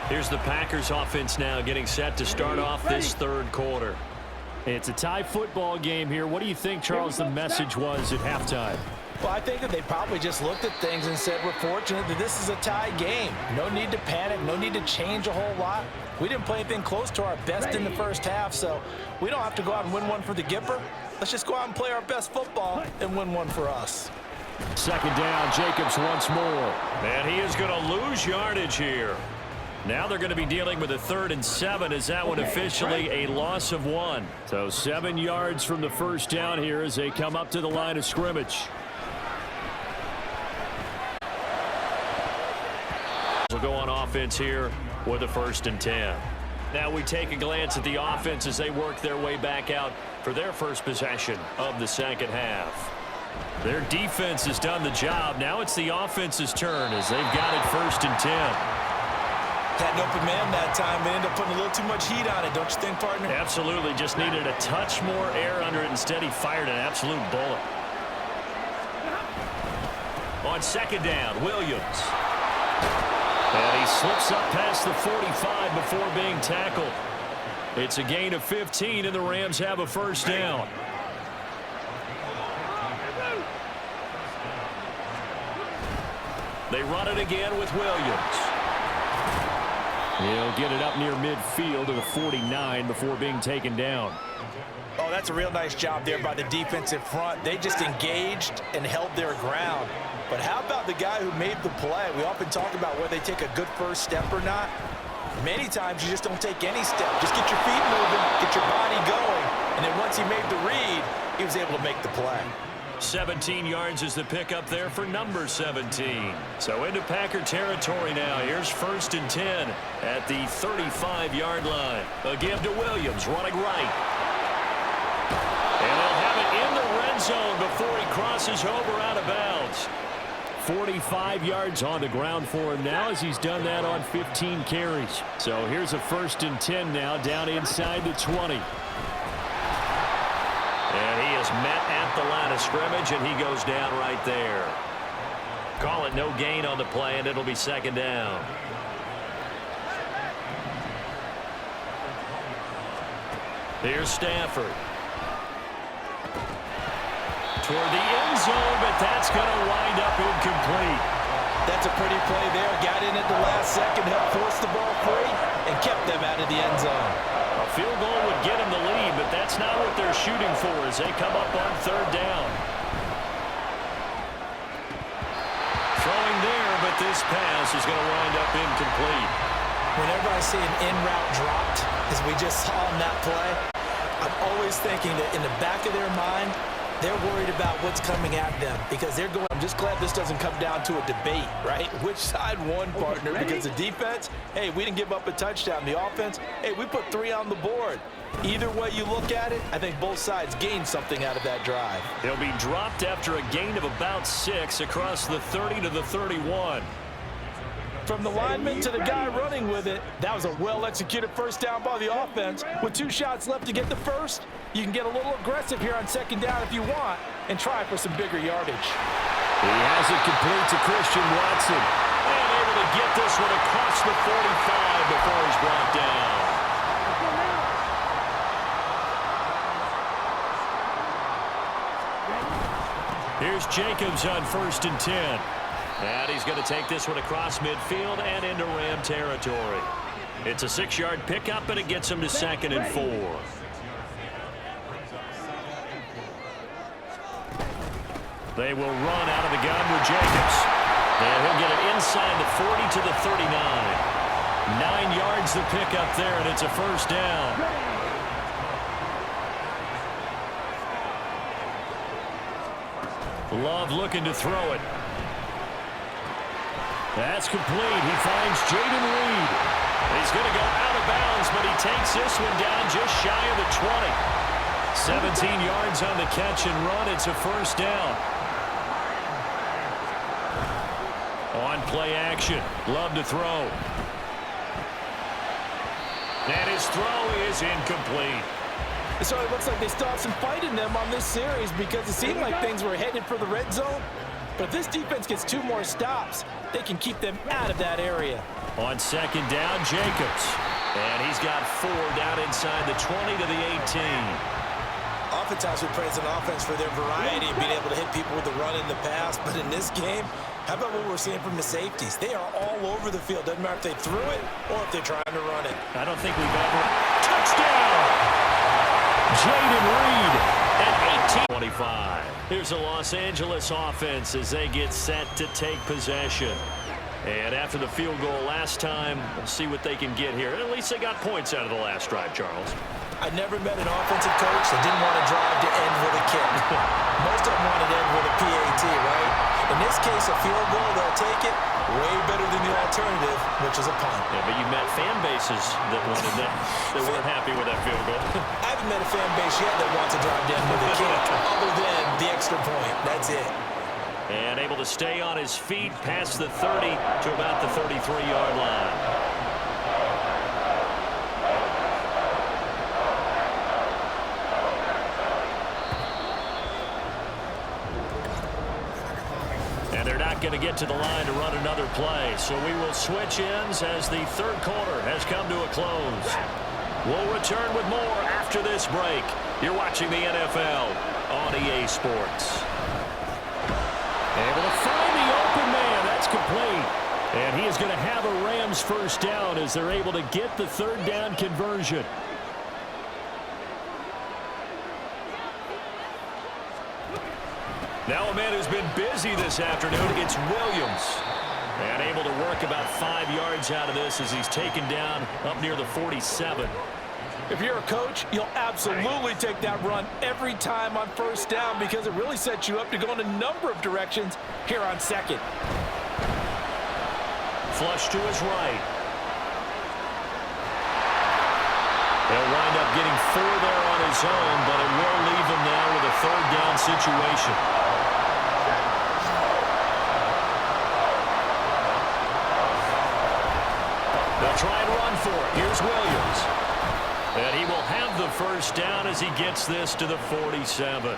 Here's the Packers offense now getting set to start off this third quarter. It's a tie football game here. What do you think, Charles, the message was at halftime? Well, I think that they probably just looked at things and said, we're fortunate that this is a tie game. No need to panic, no need to change a whole lot. We didn't play anything close to our best in the first half, so we don't have to go out and win one for the Gipper. Let's just go out and play our best football and win one for us. Second down, Jacobs once more. And he is going to lose yardage here. Now they're going to be dealing with a 3rd and 7. Is that one officially a loss of 1? So 7 yards from the first down here as they come up to the line of scrimmage. We'll go on offense here with a 1st and 10. Now we take a glance at the offense as they work their way back out for their first possession of the second half. Their defense has done the job. Now it's the offense's turn as they've got it 1st and 10. Had an open man that time, but ended up putting a little too much heat on it, don't you think, partner? Absolutely. Just needed a touch more air under it. Instead, he fired an absolute bullet. On second down, Williams. And he slips up past the 45 before being tackled. It's a gain of 15, and the Rams have a 1st down. They run it again with Williams. He'll get it up near midfield to the 49 before being taken down. Oh, that's a real nice job there by the defensive front. They just engaged and held their ground. But how about the guy who made the play? We often talk about whether they take a good first step or not. Many times you just don't take any step. Just get your feet moving, get your body going, and then once he made the read, he was able to make the play. 17 yards is the pickup there for number 17. So into Packer territory now. Here's 1st and 10 at the 35-yard line. A give to Williams, running right. And they'll have it in the red zone before he crosses over out of bounds. 45 yards on the ground for him now as he's done that on 15 carries. So here's a 1st and 10 now down inside the 20. And he is met at the line of scrimmage, and he goes down right there. Call it no gain on the play, and it'll be 2nd down. Here's Stafford. Toward the end zone, but that's going to wind up incomplete. That's a pretty play there. Got in at the last second, helped force the ball free, and kept them out of the end zone. A field goal would get him the lead, but that's not what they're shooting for as they come up on 3rd down. Throwing there, but this pass is going to wind up incomplete. Whenever I see an in-route dropped, as we just saw on that play, I'm always thinking that in the back of their mind, they're worried about what's coming at them because they're going, I'm just glad this doesn't come down to a debate, right? Which side won, partner? Because the defense, hey, we didn't give up a touchdown. The offense, hey, we put 3 on the board. Either way you look at it, I think both sides gained something out of that drive. He'll be dropped after a gain of about 6 across the 30 to the 31. From the lineman to the guy running with it, that was a well-executed 1st down by the offense. With 2 shots left to get the 1st, you can get a little aggressive here on 2nd down if you want and try for some bigger yardage. He has it complete to Christian Watson. And able to get this one across the 45 before he's brought down. Here's Jacobs on 1st and 10. And he's going to take this one across midfield and into Ram territory. It's a 6-yard pickup, and it gets him to 2nd and 4. They will run out of the gun with Jacobs. And he'll get it inside the 40 to the 39. 9 yards the pickup there, and it's a 1st down. Love looking to throw it. That's complete. He finds Jaden Reed. He's going to go out of bounds, but he takes this one down just shy of the 20. 17 yards on the catch and run. It's a 1st down. On play action. Love to throw. And his throw is incomplete. So it looks like they still have some fight in them on this series because it seemed like things were headed for the red zone. But if this defense gets 2 more stops, they can keep them out of that area. On second down, Jacobs. And he's got 4 down inside the 20 to the 18. Oftentimes we praise an offense for their variety and being able to hit people with the run and the pass. But in this game, how about what we're seeing from the safeties? They are all over the field. Doesn't matter if they threw it or if they're trying to run it. I don't think we've ever... Touchdown! Jaden Reed at 18-25. Here's the Los Angeles offense as they get set to take possession. And after the field goal last time, we'll see what they can get here. At least they got points out of the last drive, Charles. I never met an offensive coach that didn't want to drive to end with a kick. Most of them want to end with a PAT, right? In this case, a field goal, they'll take it way better than the alternative, which is a punt. Yeah, but you met fan bases that wanted that. They weren't happy with that field goal. I haven't met a fan base yet that wants to drive down with a kick, other than the extra point. That's it. And able to stay on his feet past the 30 to about the 33-yard line. And they're not going to get to the line to run another play. So we will switch ends as the third quarter has come to a close. We'll return with more after this break. You're watching the NFL on EA Sports. Able to find the open man. That's complete. And he is going to have a Rams first down as they're able to get the third down conversion. Now a man who's been busy this afternoon, it's Williams. And able to work about 5 yards out of this as he's taken down up near the 47. If you're a coach, you'll absolutely take that run every time on first down because it really sets you up to go in a number of directions here on second. Flush to his right. He'll wind up getting 4 there on his own, but it will leave him now with a third down situation. They'll try and run for it. Here's Williams. And he will have the first down as he gets this to the 47.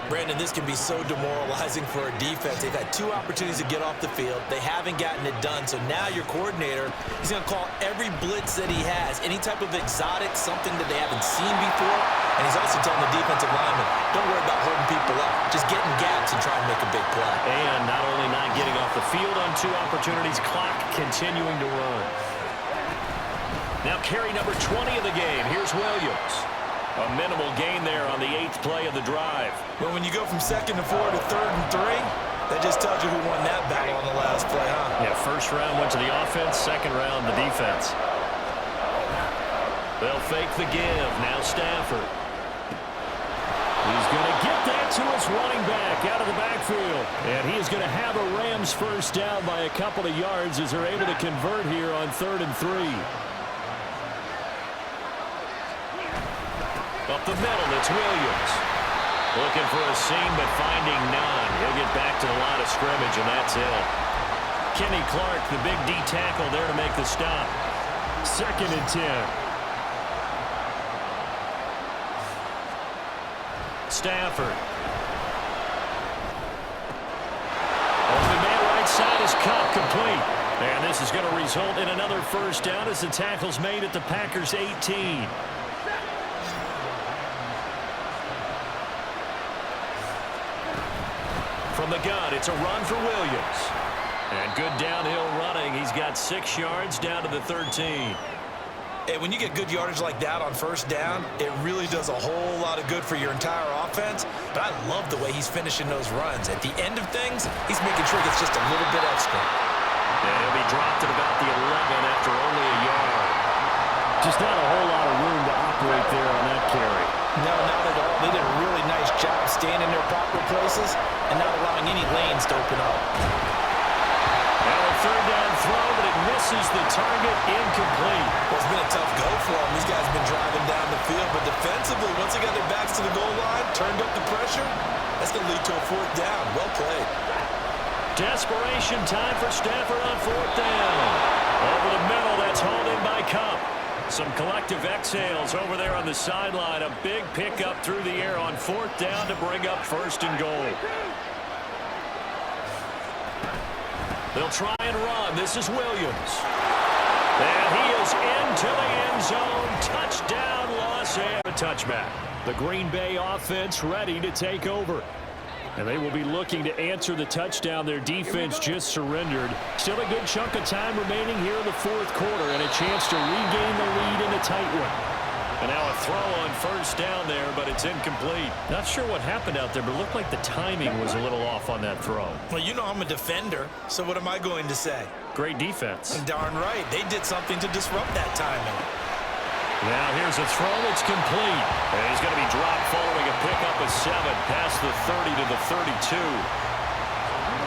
Brandon, this can be so demoralizing for a defense. They've had 2 opportunities to get off the field. They haven't gotten it done. So now your coordinator is going to call every blitz that he has, any type of exotic, something that they haven't seen before. And he's also telling the defensive lineman, don't worry about holding people up. Just get in gaps and try and make a big play. And not only not getting off the field on 2 opportunities, clock continuing to run. Now carry number 20 of the game. Here's Williams. A minimal gain there on the 8th play of the drive. Well, when you go from 2nd to 4 to 3rd and 3, that just tells you who won that battle on the last play, huh? Yeah, first round went to the offense, second round the defense. They'll fake the give. Now Stafford. He's going to get that to his running back out of the backfield. And he is going to have a Rams first down by a couple of yards as they're able to convert here on 3rd and 3. Up the middle, it's Williams. Looking for a seam, but finding none. He'll get back to the line of scrimmage, and that's it. Kenny Clark, the big D tackle there to make the stop. 2nd and 10. Stafford. Open man right side is caught, complete. And this is going to result in another first down as the tackle's made at the Packers' 18. From the gun, it's a run for Williams. And good downhill running. He's got 6 yards down to the 13. And when you get good yardage like that on first down, it really does a whole lot of good for your entire offense. But I love the way he's finishing those runs. At the end of things, he's making sure he gets just a little bit extra. And he'll be dropped at about the 11 after only a yard. Just not a whole lot of room to operate there on that carry. No, not at all. They did a really nice job staying in their proper places and not allowing any lanes to open up. Now a third down throw, but it misses the target, incomplete. Well, it's been a tough go for them. These guys have been driving down the field, but defensively, once they got their backs to the goal line, turned up the pressure, that's going to lead to a 4th down. Well played. Desperation time for Stafford on 4th down. Over the middle, that's hauled in by Cup. Some collective exhales over there on the sideline. A big pickup through the air on 4th down to bring up 1st and goal. They'll try and run. This is Williams. And he is into the end zone. Touchdown, Los Angeles. A touchback. The Green Bay offense ready to take over. And they will be looking to answer the touchdown their defense just surrendered. Still a good chunk of time remaining here in the fourth quarter and a chance to regain the lead in a tight one. And now a throw on first down there, but it's incomplete. Not sure what happened out there, but it looked like the timing was a little off on that throw. Well, you know I'm a defender, so what am I going to say? Great defense. Darn right. They did something to disrupt that timing. Now here's a throw that's complete. And he's going to be dropped following a pickup of 7 past the 30 to the 32.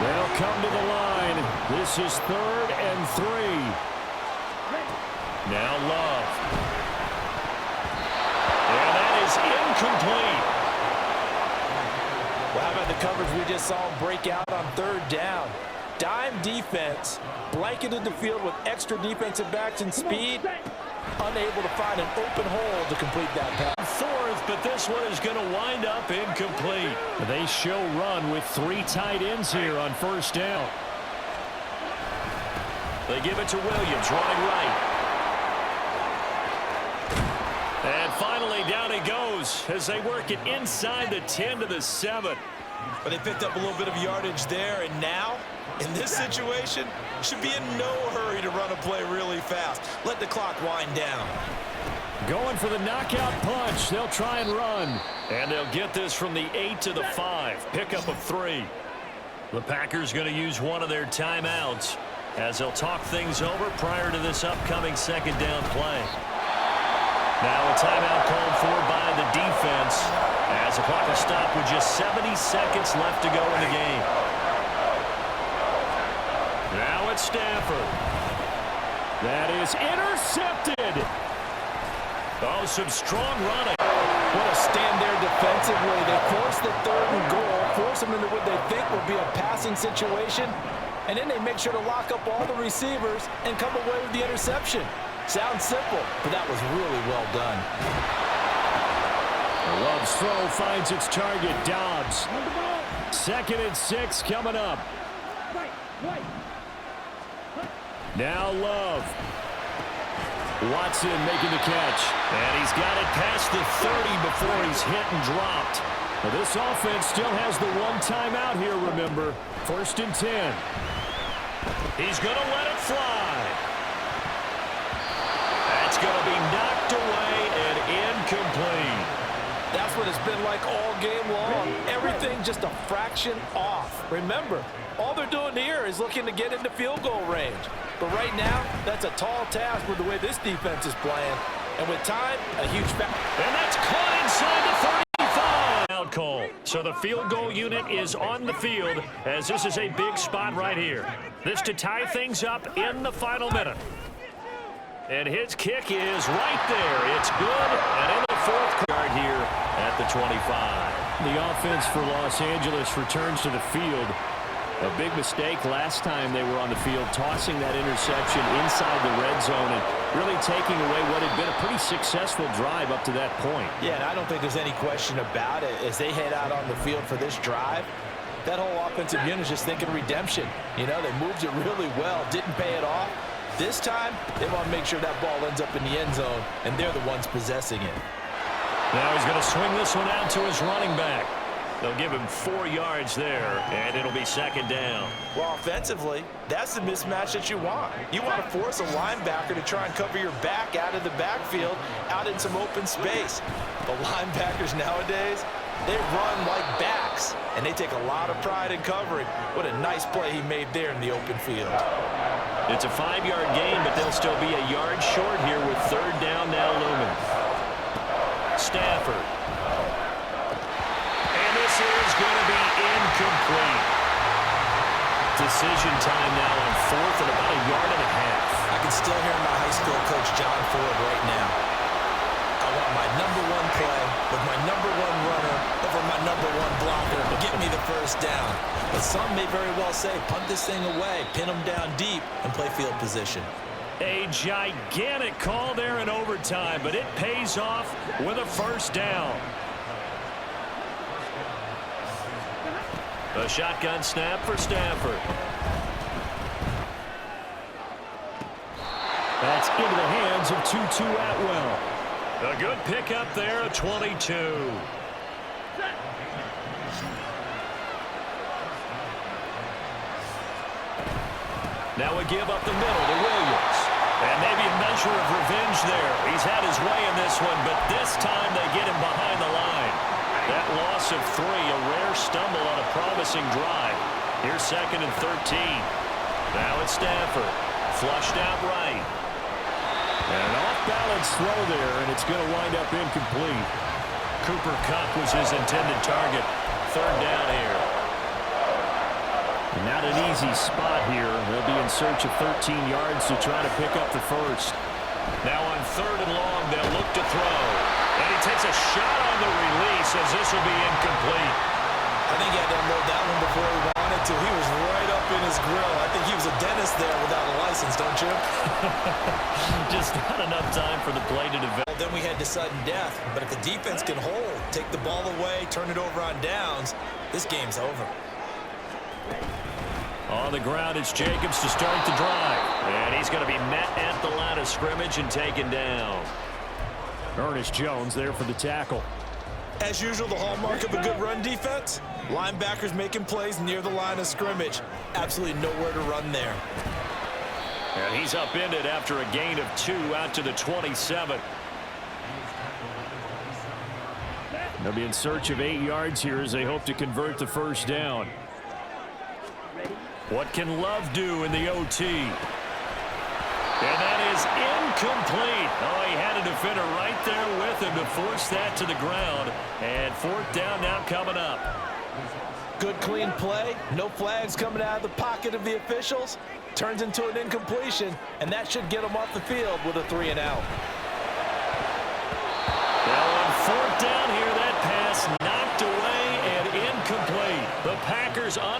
They'll come to the line. This is 3rd and 3. Now Love. And that is incomplete. Well, how about the coverage we just saw break out on 3rd down? Dime defense, blanketed the field with extra defensive backs and speed, unable to find an open hole to complete that pass. 4th, but this one is going to wind up incomplete. They show run with 3 tight ends here on first down. They give it to Williams, running right. And finally, down he goes as they work it inside the 10 to the 7. But they picked up a little bit of yardage there, and now, in this situation, should be in no hurry to run a play really fast. Let the clock wind down. Going for the knockout punch. They'll try and run. And they'll get this from the 8 to the 5. Pickup of 3. The Packers going to use one of their timeouts as they'll talk things over prior to this upcoming second down play. Now a timeout called for by the defense as the clock will stop with just 70 seconds left to go in the game. Now it's Stafford. That is intercepted. Oh, some strong running. What a stand there defensively. They force the 3rd and goal, force them into what they think will be a passing situation, and then they make sure to lock up all the receivers and come away with the interception. Sounds simple, but that was really well done. Love's throw finds its target, Dobbs. 2nd and 6 coming up. Now Love. Watson making the catch. And he's got it past the 30 before he's hit and dropped. Well, this offense still has the one timeout here, remember. 1st and 10. He's going to let it fly. That's going to be knocked away and incomplete. That's what it's been like all game long. Everything just a fraction off. Remember, all they're doing here is looking to get into field goal range. But right now, that's a tall task with the way this defense is playing. And with time, a huge factor. And that's caught inside the 35. Out call. So the field goal unit is on the field as this is a big spot right here. This to tie things up in the final minute. And his kick is right there. It's good. And in the 4th yard here at the 25. The offense for Los Angeles returns to the field. A big mistake last time they were on the field, tossing that interception inside the red zone and really taking away what had been a pretty successful drive up to that point. Yeah, and I don't think there's any question about it. As they head out on the field for this drive, that whole offensive unit is just thinking redemption. You know, they moved it really well, didn't pay it off. This time, they want to make sure that ball ends up in the end zone, and they're the ones possessing it. Now he's going to swing this one out to his running back. They'll give him 4 yards there, and it'll be 2nd down. Well, offensively, that's the mismatch that you want. You want to force a linebacker to try and cover your back out of the backfield, out in some open space. The linebackers nowadays, they run like backs, and they take a lot of pride in covering. What a nice play he made there in the open field. It's a 5-yard gain, but they'll still be a yard short here with 3rd down now looming. Stafford. And this is going to be incomplete. Decision time now on 4th and about a yard and a half. I can still hear my high school coach, John Ford, right now. I want my #1 play with my #1 runner over my #1 blocker. Get me the first down. But some may very well say, punt this thing away, pin them down deep, and play field position. A gigantic call there in overtime, but it pays off with a first down. A shotgun snap for Stafford. That's into the hands of Tutu Atwell. A good pickup there, a 22. Now a give up the middle to Williams. And maybe a measure of revenge there. He's had his way in this one, but this time they get him behind the line. That loss of 3, a rare stumble on a promising drive. Here's 2nd and 13. Now it's Stafford. Flushed out right. And an off-balance throw there, and it's going to wind up incomplete. Cooper Kupp was his intended target. 3rd down here. Not an easy spot here. They'll be in search of 13 yards to try to pick up the first. Now on 3rd and long, they'll look to throw. And he takes a shot on the release as this will be incomplete. I think he had to unload that one before he wanted to. He was right up in his grill. I think he was a dentist there without a license, don't you? Just not enough time for the play to develop. Then we head to sudden death. But if the defense can hold, take the ball away, turn it over on downs, this game's over. On the ground, it's Jacobs to start the drive. And he's going to be met at the line of scrimmage and taken down. Ernest Jones there for the tackle. As usual, the hallmark of a good run defense, linebackers making plays near the line of scrimmage. Absolutely nowhere to run there. And he's upended after a gain of 2 out to the 27. They'll be in search of 8 yards here as they hope to convert the first down. What can Love do in the OT? And that is incomplete. Oh, he had a defender right there with him to force that to the ground. And 4th down now coming up. Good clean play. No flags coming out of the pocket of the officials. Turns into an incompletion, and that should get them off the field with a 3 and out. Well, on 4th down here, that pass knocked away and incomplete. The Packers on